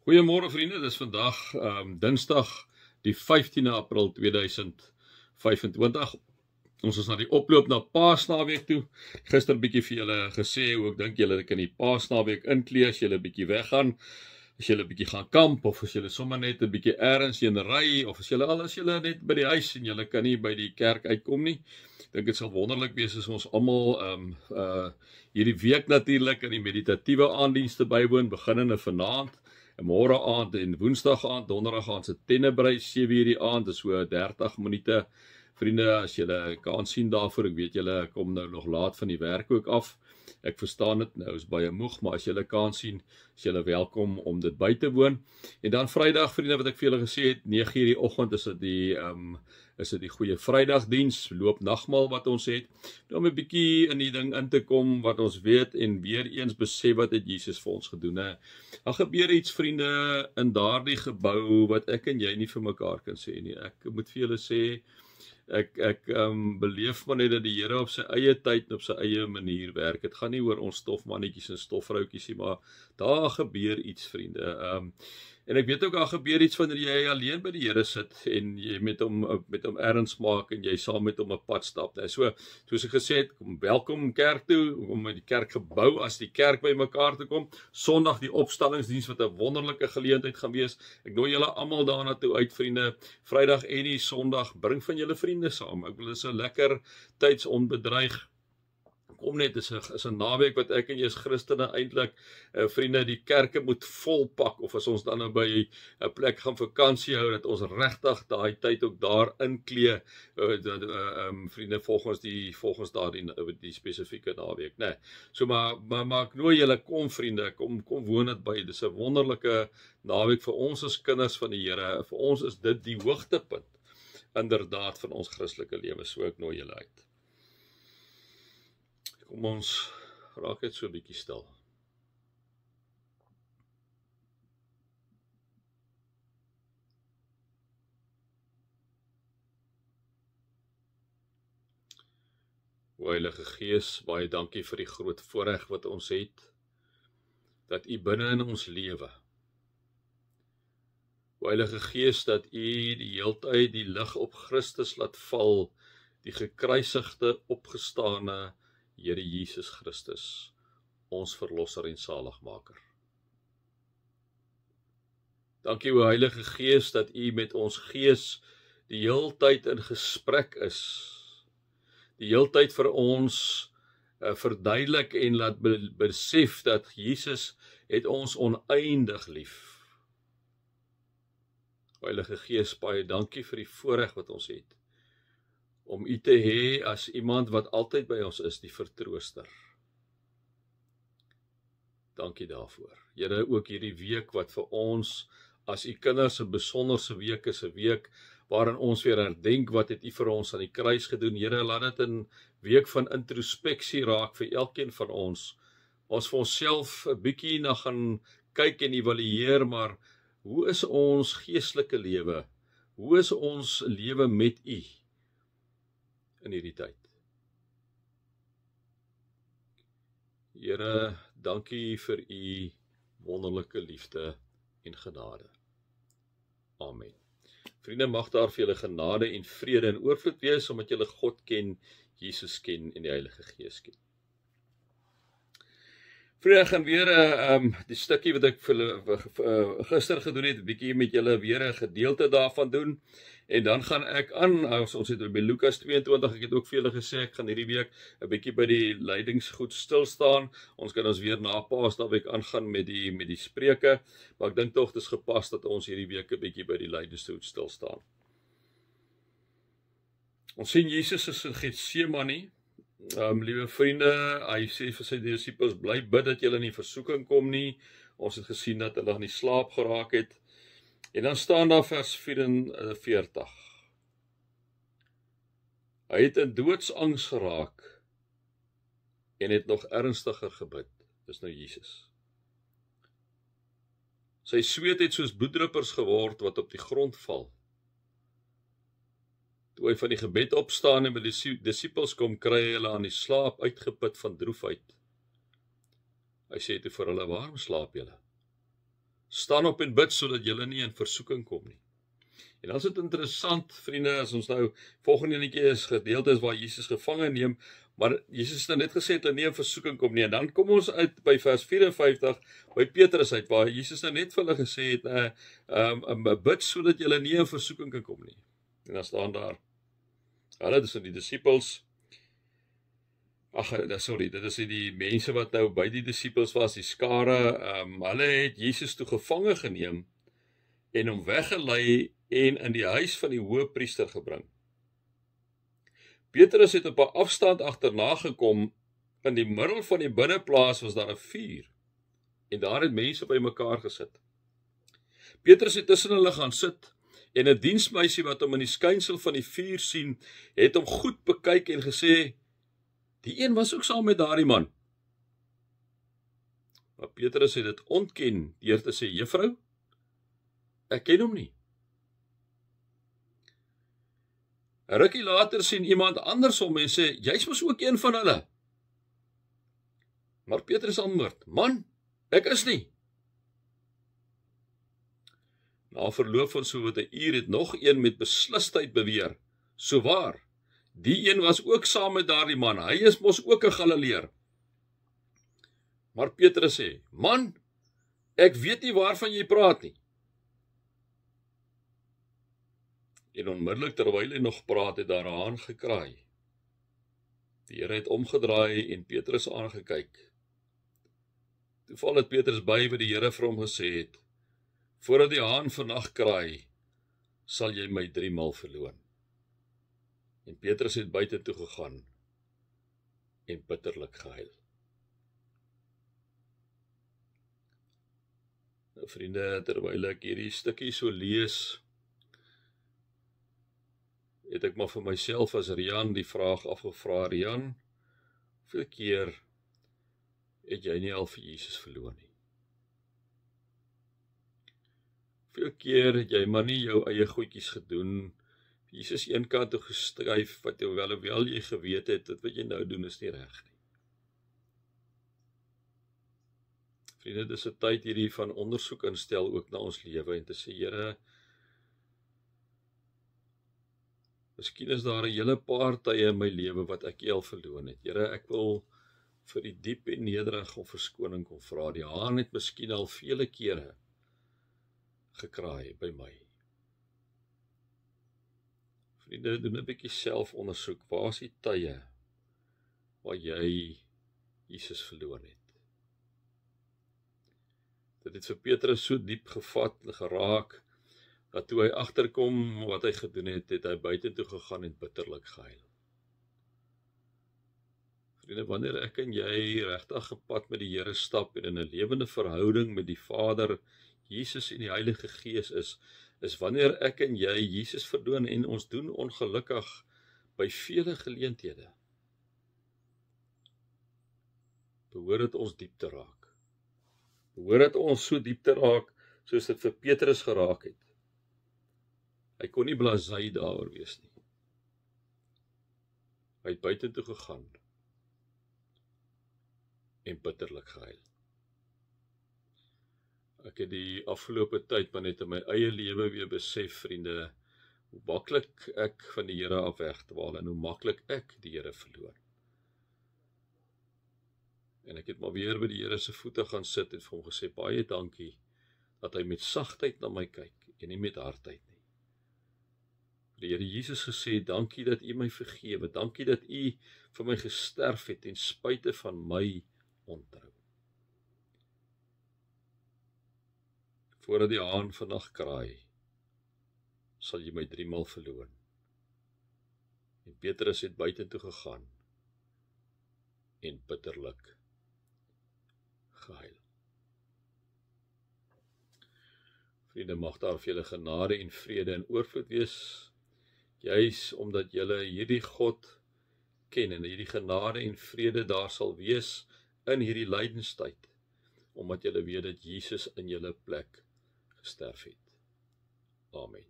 Goeiemôre vriende, dis vandag Dinsdag die 15de April 2025. Ons is na die oploop na Paasnaweek toe. Gister bietjie vir julle gesê hoe ek dink julle kan die Paasnaweek inklee as julle bietjie weggaan, as julle bietjie gaan kamp of as julle sommer net 'n bietjie ergens heen ry of as julle net by die huis en julle kan nie by die kerk uitkom nie. Ek dink dit sal wonderlik wees as ons almal hierdie week natuurlik in die meditatiewe aanddienste bywoon, beginnende vanaand. Môre aand en woensdag aand, donderdag aand se Tennebrei 7:00 die aand, dis so 30 minute. Vriende, as julle kan sien daarvoor, ek weet julle kom nou nog laat van die werk ook af. Ek verstaan dit, nou is baie moeg, maar as julle kan sien, is julle welkom om dit by te woon. En dan Vrydag, vriende, wat ek vir julle gesê het, 9:00 die oggend is dit die goeie Vrydagdiens, loop nagmaal wat ons het, om 'n bietjie in die ding in te kom wat ons weet en weer eens besef wat het Jesus vir ons gedoen het. Daar gebeur iets, vriende, in daardie gebou wat ek en jy nie vir mekaar kan sê nie. Ek moet vir julle sê, ek beleef maar net dat die Here op sy eie tyd en op sy eie manier werk. Dit gaan nie oor ons stofmannetjies en stofvrouwtjies nie, maar daar gebeur iets, vriende. En ek weet ook daar gebeur iets wanneer jy alleen by die Here sit en jy met hom erns maak en jy saam met hom 'n pad stap. So, soos ek gesê het, welkom kerk toe, om met die kerkgebou as die kerk by mekaar te kom. Sondag die opstallingsdiens wat 'n wonderlike geleentheid gaan wees. Ek nooi julle almal daarna toe uit, vriende. Vrydag en die Sondag, bring van julle vriende saam. Ek wil dis 'n lekker tydsonbedreig. Kom net, is 'n naweek wat ek en jy as Christene eintlik, vriende, die kerke moet volpak, of as ons dan nou by 'n plek gaan vakansie hou, dat ons regtig daai tyd ook daar inklee, vriende, volgens die spesifieke naweek, né? So maar ek nooi julle, kom vriende, kom woon dit by. Dis 'n wonderlike naweek vir ons as kinders van die Here. Vir ons is dit die hoogtepunt inderdaad van ons Christelike lewe. So ek nooi julle uit. Kom ons raak net so 'n bietjie stil. O Heilige Gees, baie dankie vir die groot voorreg wat ons het, dat U binne in ons lewe. O Heilige Gees, dat U die heeltyd die lig op Christus laat val, die gekruisigde, opgestane Here Jesus Christus, ons verlosser en saligmaker. Dankie o Heilige Gees, dat U met ons gees die heeltyd in gesprek is, die heeltyd vir ons verduidelik en laat besef dat Jesus het ons oneindig lief. Heilige Gees, baie dankie vir die voorreg wat ons het, om U te hê as iemand wat altyd by ons is, die vertrooster. Dankie daarvoor. Here, ook hierdie week wat vir ons as U kinders 'n besonderse week is, 'n week waarin ons weer herdenk wat het U vir ons aan die kruis gedoen. Here, laat dit 'n week van introspeksie raak vir elkeen van ons. Ons vir onsself 'n bietjie na gaan kyk en evalueer, maar hoe is ons geestelike lewe? Hoe is ons lewe met U in hierdie tyd? Here, dankie vir U wonderlike liefde en genade. Amen. Vriende, mag daar vir julle genade en vrede en oorvloed wees, omdat julle God ken, Jesus ken en die Heilige Gees ken. Vriende, ek gaan weer die stukkie wat ek gister gedoen het, 'n bietjie met julle weer 'n gedeelte daarvan doen. En dan gaan ek aan, ons het by Lukas 22, ek het ook vir julle gesê, ek gaan hierdie week 'n bietjie by die leidingsgoed stil staan. Ons kan ons weer na Paasnaweek aangaan met die spreuke, maar ek dink tog dit is gepas dat ons hierdie week 'n bietjie by die leidingsgoed stil staan. Ons sien Jesus is in Getsemane. Liewe vriende, hy sê vir sy disippels, bly bid dat julle in die versoeking kom nie. Ons het gesien dat hulle in die slaap geraak het. En dan staan daar vers 44. Hy het in doodsangs geraak en het nog ernstiger gebid. Dis nou Jesus. Sy sweet het soos bloeddruppels geword wat op die grond val. Toe hy van die gebed opstaan en by die disippels kom, kry hy hulle aan die slaap uitgeput van droefheid. Hy sê toe vir hulle, waarom slaap julle? Staan op en bid, sodat julle nie in versoeking kom nie. En dan is dit interessant, vriende, as ons nou, volgende enetjie is gedeeltes waar Jesus gevange neem, maar Jesus het net gesê, dat hy nie in versoeking kom nie, en dan kom ons uit by vers 54, by Petrus uit, waar Jesus nou net vir hulle gesê het, bid, sodat julle nie in versoeking kan kom nie. En dan staan daar, hulle, dis die disippels, dit is die mense wat nou by die disippels was, die skare, hulle het Jesus toe gevange geneem, en hom weggelei, en in die huis van die hoëpriester gebring. Petrus het op 'n afstand agterna gekom, in die middel van die binneplaas was daar 'n vuur, en daar het mense by mekaar gesit. Petrus het tussen hulle gaan sit, en 'n diensmeisie wat hom in die skynsel van die vuur sien, het hom goed bekyk en gesê, die een was ook saam met daardie man. Maar Petrus het dit ontken deur te sê, juffrou, ek ken hom nie. 'n Rukkie later sien iemand anders hom en sê, jy's mos ook een van hulle. Maar Petrus antwoord, man, ek is nie. Na verloop van so wat 'n uur het nog een met beslisheid beweer, so waar, die een was ook saam met daardie man, hy is mos ook 'n Galileër. Maar Petrus sê, man, ek weet nie waarvan jy praat nie. En onmiddellik terwyl hy nog praat, het daar 'n haan gekraai. Die Here het omgedraai en Petrus aangekyk. Toeval het Petrus by wat die Here vir hom gesê het, voordat die haan vannag kraai, sal jy my 3 maal verloon. En Petrus het buite toe gegaan en bitterlik gehuil. Nou, vriende, terwyl ek hierdie stukkie so lees, het ek maar vir myself as Rian die vraag afgevra, Rian, hoeveel keer het jy nie al vir Jesus verloon nie? Hoeveel keer het jy maar nie jou eie goedjies gedoen, Jesus een kant toe gestryf, wat hoewel jy geweet het, dat wat jy nou doen is nie reg nie. Vriende, dis 'n tyd hierdie van ondersoek instel ook na ons lewe, en te sê, Here, miskien is daar 'n hele paar tye in my lewe wat ek al verloon het. Here, ek wil vir die diep en nederig om verskoning kom vra. Die haan het miskien al vele kere gekraai by my. Vriende, doen 'n bietjie selfondersoek. Waar is die tye waar jy Jesus verloon het? Dit het vir Petrus so diep gevat en geraak, dat toe hy agterkom wat hy gedoen het, het hy buite toe gegaan en bitterlik gehuil. Vriende, wanneer ek en jy regtig 'n pad met die Here stap en in 'n lewende verhouding met die Vader, Jesus en die Heilige Gees is wanneer ek en jy Jesus verloon, en ons doen ongelukkig by vele geleenthede, behoort dit ons diep te raak. Behoort dit ons so diep te raak, soos dit vir Petrus geraak het. Hy kon nie blasé daaroor wees nie. Hy het buite toe gegaan en bitterlik gehuil. Ek het die afgelope tyd maar net in my eie lewe weer besef, vriende, hoe maklik ek van die Here af wegdwaal en hoe maklik ek die Here verloor. En ek het maar weer by die Here se voete gaan sit en vir hom gesê, baie dankie, dat hy met sagtheid na my kyk en nie met hardheid nie. Die Here Jesus gesê, dankie dat U my vergewe, dankie dat U vir my gesterf het ten spyte van my ontrou. Voordat die haan vannag kraai, sal jy my 3 maal verloon. En Petrus het buite toe gegaan en bitterlik gehuil. Vriende, mag daar vir julle genade en vrede en oorvloed wees, juis omdat julle hierdie God ken en hierdie genade en vrede daar sal wees in hierdie lydenstyd, omdat julle weet dat Jesus in julle plek gesterf het. Amen.